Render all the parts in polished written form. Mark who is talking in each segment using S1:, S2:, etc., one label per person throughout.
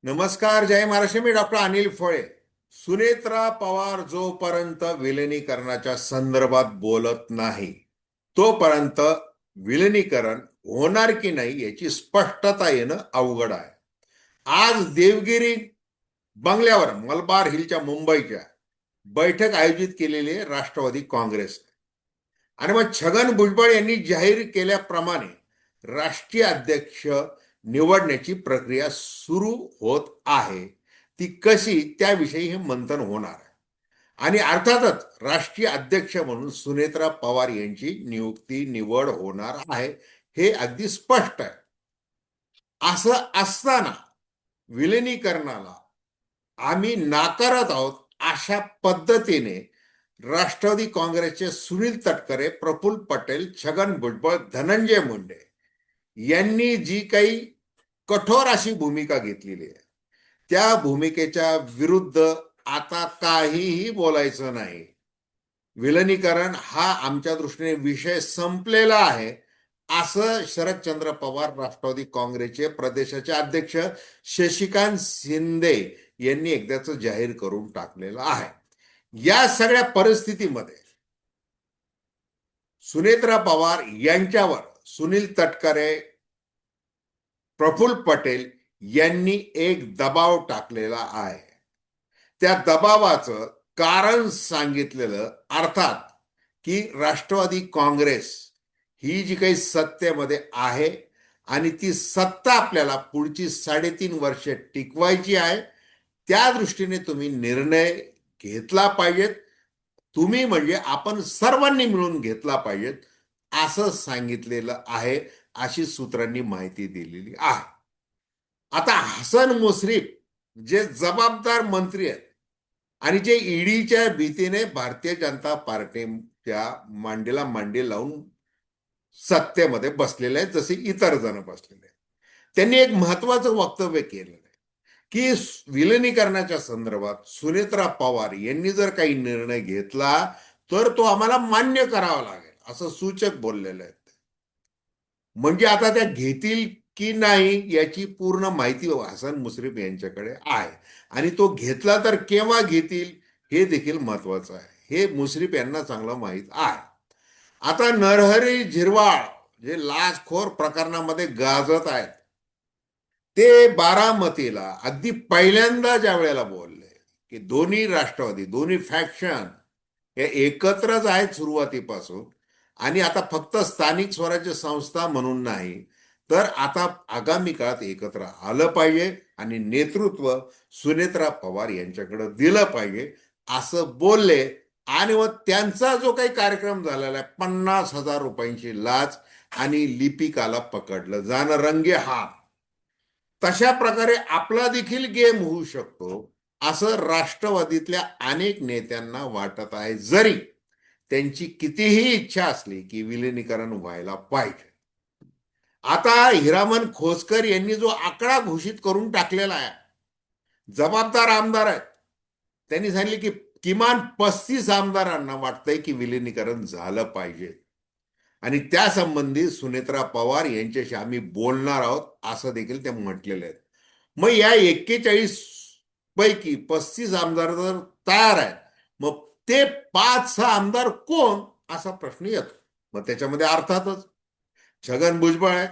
S1: नमस्कार, जय महाराष्ट्र. मी डॉक्टर अनिल फळे. सुनेत्रा पवार जोपर्यंत विलिनीकरणाच्या संदर्भात बोलत नाही तोपर्यंत विलिनीकरण होणार की नाही याची स्पष्टता येणं अवघड आहे. आज देवगिरी बंगल्यावर मलबार हिलच्या मुंबईच्या बैठक आयोजित केलेली आहे राष्ट्रवादी काँग्रेस. आणि मग छगन भुजबळ यांनी जाहीर केल्याप्रमाणे राष्ट्रीय अध्यक्ष निवडण्याची प्रक्रिया सुरू होत आहे. ती कशी त्याविषयी हे मंथन होणार आहे. आणि अर्थातच राष्ट्रीय अध्यक्ष म्हणून सुनेत्रा पवार यांची निवड होणार आहे, हे अगदी स्पष्ट आहे. असं असताना विलिनीकरणाला आम्ही नाकारत आहोत अशा पद्धतीने राष्ट्रवादी काँग्रेसचे सुनील तटकरे, प्रफुल्ल पटेल, छगन भुजबळ, धनंजय मुंडे यांनी जी काही कठोर अशी भूमिका घेतलेली आहे त्या भूमिकेच्या विरुद्ध आता काहीही बोलायचं नाही. विलिनीकरण हा आमच्या दृष्टीने विषय संपलेला आहे असं शरदचंद्र पवार, राष्ट्रवादी काँग्रेसचे प्रदेशाचे अध्यक्ष शशिकांत शिंदे यांनी एकदाच जाहीर करून टाकलेलं आहे. या सगळ्या परिस्थितीमध्ये सुनेत्रा पवार यांच्यावर सुनील तटकरे, प्रफुल्ल पटेल यांनी एक दबाव टाकलेला आहे. त्या दबावाचं कारण सांगितलेलं, अर्थात की राष्ट्रवादी काँग्रेस ही जी काही सत्तेमध्ये आहे आणि ती सत्ता आपल्याला पुढची 3.5 वर्ष टिकवायची आहे, त्या दृष्टीने तुम्ही निर्णय घेतला पाहिजेत. तुम्ही म्हणजे आपण सर्वांनी मिळून घेतला पाहिजेत असं सांगितलेलं आहे, अशी सूत्रांनी माहिती दिलेली आहे. आता हसन मुश्रीफ जे जबाबदार मंत्री आहेत आणि जे ईडीच्या भीतीने भारतीय जनता पार्टीच्या मांडीला मांडी लावून सत्तेमध्ये बसलेले आहेत, जसे इतर जण बसलेले आहेत, त्यांनी एक महत्वाचं वक्तव्य केलेलं आहे की विलिनीकरणाच्या संदर्भात सुनेत्रा पवार यांनी जर काही निर्णय घेतला तर तो आम्हाला मान्य करावा लागेल, असं सूचक बोललेलं आहे. म्हणजे आता त्या घेतील की नाही याची पूर्ण माहिती हसन मुश्रीफ यांच्याकडे आहे. आणि तो घेतला तर केव्हा घेतील हे देखील महत्वाचं आहे. हे मुश्रीफ यांना चांगलं माहीत आहे. आता नरहरी झिरवाळ जे लाचखोर प्रकरणामध्ये गाजत आहेत, ते बारामतीला अगदी पहिल्यांदा ज्या वेळेला बोलले की दोन्ही राष्ट्रवादी, दोन्ही फॅक्शन हे एकत्रच आहेत सुरुवातीपासून, आणि आता फक्त स्थानिक स्वराज्य संस्था म्हणून नाही तर आता आगामी काळात एकत्र आलं पाहिजे आणि नेतृत्व सुनेत्रा पवार यांच्याकडे दिलं पाहिजे असं बोलले. आणि मग त्यांचा जो काही कार्यक्रम झालेला आहे, 50,000 रुपयांची लाच आणि लिपिकाला पकडलं जाणं रंगेहात, तशा प्रकारे आपला देखील गेम होऊ शकतो असं राष्ट्रवादीतल्या अनेक नेत्यांना वाटत आहे, जरी त्यांची कितीही इच्छा असली की विलिनीकरण व्हायला पाहिजे. आता हिरामन खोसकर यांनी जो आकडा घोषित करून टाकलेला आहे, जबाबदार आमदार आहेत, त्यांनी सांगितले की किमान 35 आमदारांना वाटतंय की विलिनीकरण झालं पाहिजे आणि त्यासंबंधी सुनेत्रा पवार यांच्याशी आम्ही बोलणार आहोत असं देखील ते म्हटलेले आहेत. मग या 41 पैकी 35 आमदार जर तयार आहेत, मग ते 5-6 आमदार कोण असा प्रश्न येतो. मग त्याच्यामध्ये अर्थातच छगन भुजबळ आहेत,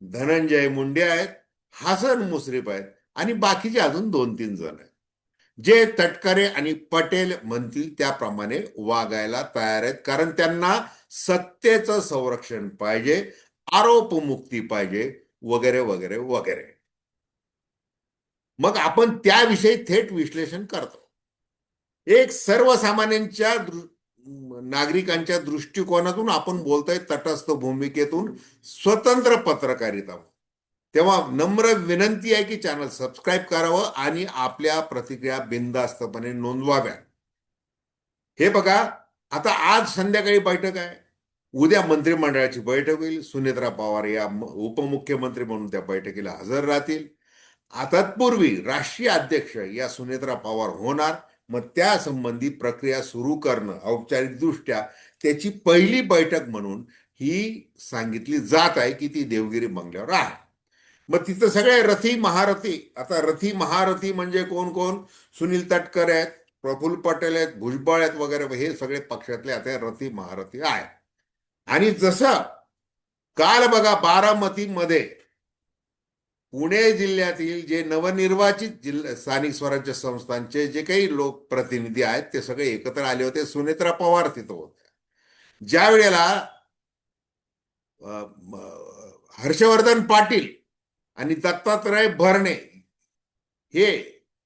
S1: धनंजय मुंडे आहेत, हसन मुश्रीफ आहेत आणि बाकीचे अजून 2-3 जण आहेत, जे तटकरे आणि पटेल म्हणतील त्याप्रमाणे वागायला तयार आहेत. कारण त्यांना सत्तेचं संरक्षण पाहिजे, आरोपमुक्ती पाहिजे, वगैरे वगैरे वगैरे. मग आपण त्याविषयी थेट विश्लेषण करतो. एक सर्वसामान्यांच्या नागरिकांच्या दृष्टिकोनातून आपण बोलतोय, तटस्थ भूमिकेतून, स्वतंत्र पत्रकारिता. तेव्हा नम्र विनंती आहे की चॅनल सबस्क्राईब करावं आणि आपल्या प्रतिक्रिया बिनधास्तपणे नोंदवाव्या. हे बघा, आता आज संध्याकाळी बैठक आहे, उद्या मंत्रिमंडळाची बैठक होईल. सुनेत्रा पवार या उपमुख्यमंत्री म्हणून त्या बैठकीला हजर राहतील. तत्पूर्वी राष्ट्रीय अध्यक्ष या सुनेत्रा पवार होणार. मग त्या संबंधी प्रक्रिया सुरू करणं औपचारिकदृष्ट्या त्याची पहिली बैठक म्हणून ही सांगितली जात आहे की ती देवगिरी बंगल्यावर आहे. मग तिथं सगळे रथी महारथी. आता रथी महारथी म्हणजे कोण कोण? सुनील तटकरे आहेत, प्रफुल्ल पटेल आहेत, भुजबळ आहेत वगैरे, हे सगळे पक्षातले आता रथी महारथी आहेत. आणि जसं काल बघा बारामतीमध्ये पुणे जिल्ह्यातील जे नवनिर्वाचित स्थानिक स्वराज्य संस्थांचे जे काही लोकप्रतिनिधी आहेत ते सगळे एकत्र आले होते. सुनेत्रा पवार तिथं होत्या. ज्या वेळेला हर्षवर्धन पाटील आणि दत्तात्रय भरणे हे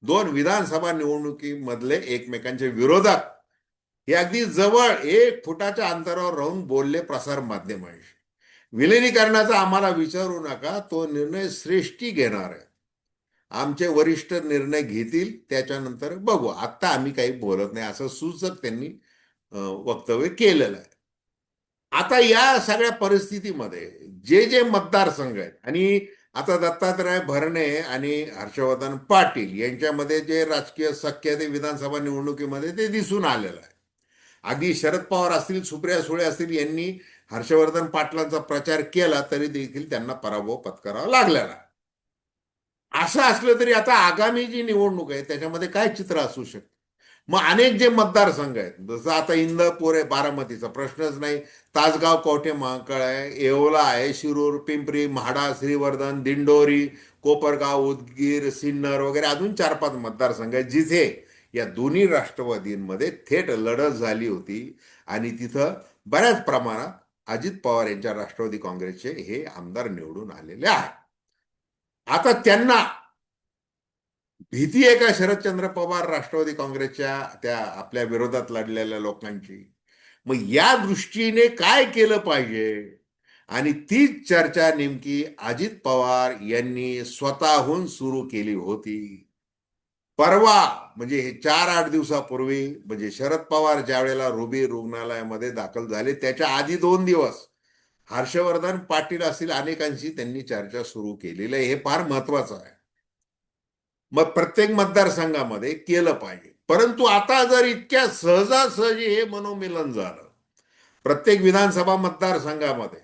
S1: दोन विधानसभा निवडणुकीमधले एकमेकांचे विरोधक हे अगदी जवळ 1 फुटाच्या अंतरावर राहून बोलले प्रसार माध्यमांशी. विलिनीकरणाचा आम्हाला विचारू नका, तो निर्णय श्रेष्ठी घेणार आहे. आमचे वरिष्ठ निर्णय घेतील, त्याच्यानंतर बघू, आत्ता आम्ही काही बोलत नाही, असं सूचक त्यांनी वक्तव्य केलेलं आहे. आता या सगळ्या परिस्थितीमध्ये जे जे मतदारसंघ आहेत, आणि आता दत्तात्रय भरणे आणि हर्षवर्धन पाटील यांच्यामध्ये जे राजकीय सख्य ते विधानसभा निवडणुकीमध्ये ते दिसून आलेलं आहे. अगदी शरद पवार असतील, सुप्रिया सुळे असतील, यांनी हर्षवर्धन पाटलांचा प्रचार केला तरी देखील त्यांना पराभव पत्करावा लागलेला आहे. असं असलं तरी आता आगामी जी निवडणूक आहे त्याच्यामध्ये काय चित्र असू शकतं? मग अनेक जे मतदारसंघ आहेत, जसं आता इंदापूर आहे, बारामतीचा प्रश्नच नाही, तासगाव, कवठे महांकाळ आहे, येवला आहे, शिरूर, पिंपरी, म्हाडा, श्रीवर्धन, दिंडोरी, कोपरगाव, उदगीर, सिन्नर वगैरे अजून 4-5 मतदारसंघ आहेत जिथे या दोन्ही राष्ट्रवादींमध्ये थेट लढत झाली होती. आणि तिथं बऱ्याच प्रमाणात अजित पवार यांच्या राष्ट्रवादी काँग्रेसचे हे आमदार निवडून आलेले आहेत. आता त्यांना भीती आहे का शरदचंद्र पवार राष्ट्रवादी काँग्रेसच्या त्या आपल्या विरोधात लढलेल्या लोकांची? मग या दृष्टीने काय केलं पाहिजे? आणि तीच चर्चा नेमकी अजित पवार यांनी स्वतःहून सुरू केली होती. परवा म्हणजे हे 4-8 दिवसापूर्वी, म्हणजे शरद पवार ज्या वेळेला रुबी रुग्णालयामध्ये दाखल झाले त्याच्या आधी 2 दिवस हर्षवर्धन पाटील असतील अनेकांशी त्यांनी चर्चा सुरू केलेली आहे. हे फार महत्वाचं आहे. मग प्रत्येक मतदारसंघामध्ये केलं पाहिजे. परंतु आता जर इतक्या सहजासहजी हे मनोमिलन झालं प्रत्येक विधानसभा मतदारसंघामध्ये,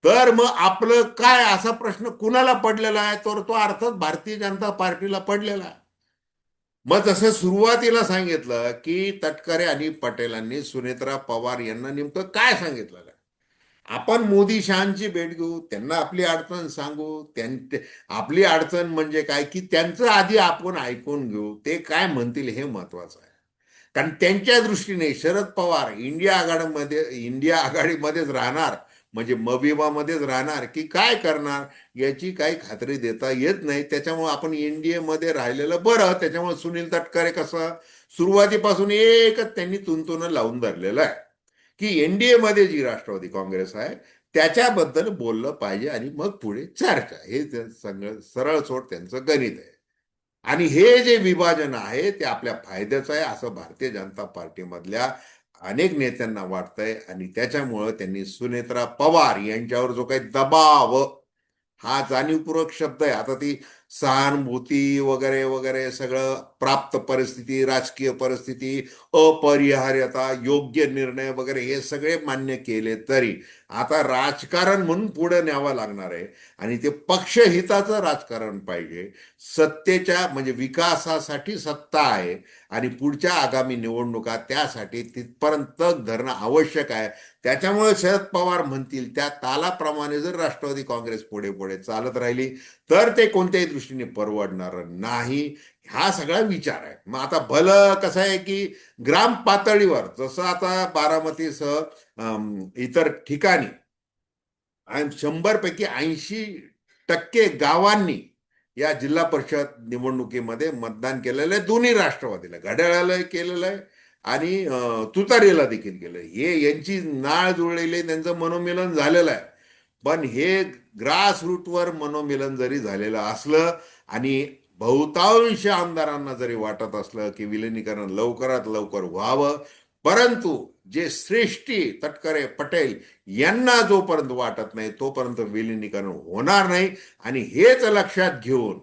S1: तर मग आपलं काय, असा प्रश्न कुणाला पडलेला आहे? तर तो अर्थात भारतीय जनता पार्टीला पडलेला आहे. मग जसं सुरुवातीला सांगितलं की तटकरे आणि पटेलांनी सुनेत्रा पवार यांना नेमकं काय सांगितलं, आपण मोदी शहांची भेट घेऊ, त्यांना आपली अडचण सांगू, आपली अडचण म्हणजे काय की त्यांचं आधी आपण ऐकून घेऊ, ते काय म्हणतील हे महत्वाचं आहे. कारण त्यांच्या दृष्टीने शरद पवार इंडिया आघाडीमध्येच राहणार, म्हणजे मविबामध्येच राहणार की काय करणार याची काही खात्री देता येत नाही. त्याच्यामुळे आपण एनडीए मध्ये राहिलेलं बरं. त्याच्यामुळे सुनील तटकरे कसं सुरुवातीपासून एकच त्यांनी तुंतुन लावून धरलेलं आहे की एनडीए मध्ये जी राष्ट्रवादी काँग्रेस आहे त्याच्याबद्दल बोललं पाहिजे आणि मग पुढे चर्चा. हे सगळं सरळ सोड त्यांचं गणित आहे. आणि हे जे विभाजन आहे ते आपल्या फायद्याचं आहे असं भारतीय जनता पार्टीमधल्या अनेक नेत्यांना वाटतंय. आणि त्याच्यामुळं त्यांनी सुनेत्रा पवार यांच्यावर जो काही दबाव, हा जाणीवपूर्वक शब्द आहे, आता ती सहानुभूती वगैरे वगैरे सगळं, प्राप्त परिस्थिती, राजकीय परिस्थिती, अपरिहार्यता, योग्य निर्णय वगैरे हे सगळे मान्य केले तरी आता राजकारण म्हणून पुढे न्यावं लागणार आहे. आणि ते पक्षहिताचं राजकारण पाहिजे. सत्तेच्या म्हणजे विकासासाठी सत्ता आहे आणि पुढच्या आगामी निवडणुका त्यासाठी तिथपर्यंत तग धरणं आवश्यक आहे. त्याच्यामुळे शरद पवार म्हणतील त्या तालाप्रमाणे जर राष्ट्रवादी काँग्रेस पुढे पुढे चालत राहिली तर ते कोणत्याही दृष्टीने परवडणार नाही, हा सगळा विचार आहे. मग आता भलं कसं आहे की ग्राम पातळीवर जसं आता बारामतीसह इतर ठिकाणी 100 पैकी 80% गावांनी या जिल्हा परिषद निवडणुकीमध्ये मतदान केलेलं आहे. दोन्ही राष्ट्रवादीला, घड्याळाला केलेलं आहे आणि तुतारीला देखील केलं. हे यांची नाळ जुळलेली, त्यांचं मनोमिलन झालेलं आहे. पण हे ग्रास रूटवर मनोमिलन जरी झालेलं असलं आणि बहुतांश आमदारांना जरी वाटत असलं की विलिनीकरण लवकरात लवकर व्हावं, परंतु जे श्रेष्ठी तटकरे पटेल यांना जोपर्यंत वाटत नाही तोपर्यंत विलिनीकरण होणार नाही. आणि हेच लक्षात घेऊन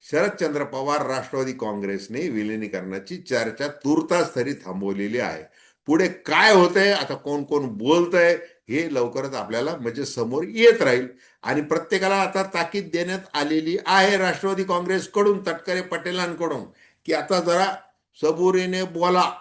S1: शरदचंद्र पवार राष्ट्रवादी काँग्रेसने विलिनीकरणाची चर्चा तूर्तास तरी थांबवलेली आहे. पुढे काय होतंय, आता कोण कोण बोलतंय हे लवकरच आपल्याला म्हणजे समोर येत राहील. आणि प्रत्येकाला आता ताकीद देण्यात आलेली आहे राष्ट्रवादी काँग्रेसकडून, तटकरे पटेलांकडून, की आता जरा सबुरीने बोला.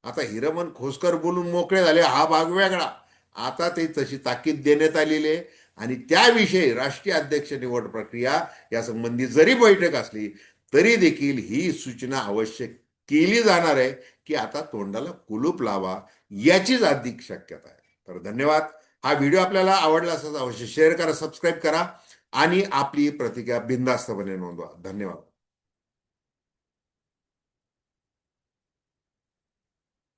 S1: आता हिरमन खोसकर बोलून मोकळे झाले, हा भाग वेगळा. आता ते तशी ताकीद देण्यात आलेली आहे आणि त्याविषयी राष्ट्रीय अध्यक्ष निवड प्रक्रिया यासंबंधी जरी बैठक असली तरी देखील ही सूचना अवश्य केली जाणार आहे की आता तोंडाला कुलूप लावा, याचीच अधिक शक्यता आहे. तर धन्यवाद. हा व्हिडिओ आपल्याला आवडला असेल अवश्य शेअर करा, सबस्क्राईब करा आणि आपली प्रतिक्रिया बिनधास्तपणे नोंदवा. धन्यवाद.